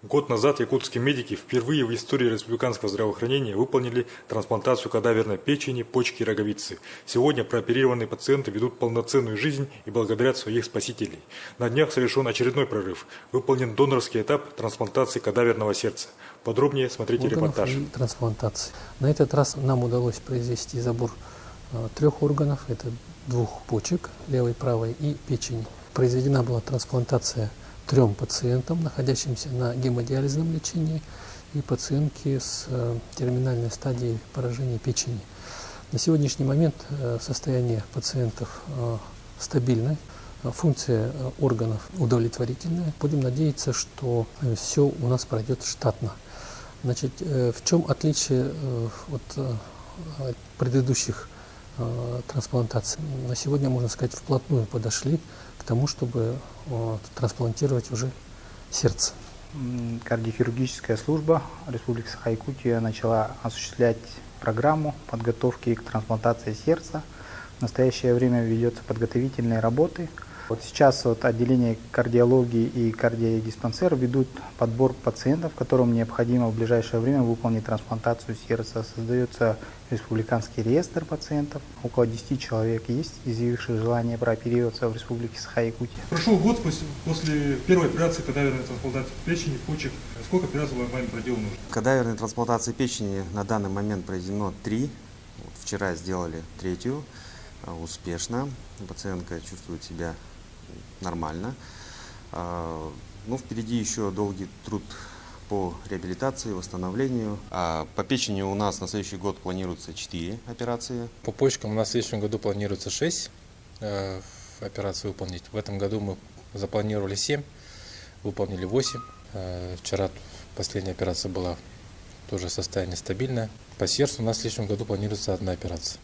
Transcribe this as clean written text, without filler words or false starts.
Год назад якутские медики впервые в истории республиканского здравоохранения выполнили трансплантацию кадаверной печени, почки и роговицы. Сегодня прооперированные пациенты ведут полноценную жизнь и благодарят своих спасителей. На днях совершен очередной прорыв. Выполнен донорский этап трансплантации кадаверного сердца. Подробнее смотрите репортаж. Трансплантации. На этот раз нам удалось произвести забор 3 органов. Это 2 почек, левой, правой, и печени. Произведена была трансплантация 3 пациентам, находящимся на гемодиализном лечении, и пациентке с терминальной стадией поражения печени. На сегодняшний момент состояние пациентов стабильное, функция органов удовлетворительная. Будем надеяться, что все у нас пройдет штатно. Значит, в чем отличие от предыдущих трансплантаций? На сегодня, можно сказать, вплотную подошли к тому, чтобы трансплантировать уже сердце. Кардиохирургическая служба Республики Саха-Якутия начала осуществлять программу подготовки к трансплантации сердца. В настоящее время ведется подготовительные работы. Вот сейчас отделение кардиологии и кардиодиспансер ведут подбор пациентов, которым необходимо в ближайшее время выполнить трансплантацию сердца. Создается республиканский реестр пациентов. Около 10 человек есть, изъявивших желание прооперироваться в Республике Саха-Якутия. Прошел год после первой операции кадаверной трансплантации печени, почек. Сколько операций вами проделано? Кадаверной трансплантации печени на данный момент проведено 3. Вчера сделали 3-ю. Успешно. Пациентка чувствует себя нормально. Но впереди еще долгий труд по реабилитации, восстановлению. По печени у нас на следующий год планируется 4 операции. По почкам у нас в следующем году планируется 6 операций выполнить. В этом году мы запланировали 7, выполнили 8. Вчера последняя операция была, тоже состояние стабильное. По сердцу у нас в следующем году планируется 1 операция.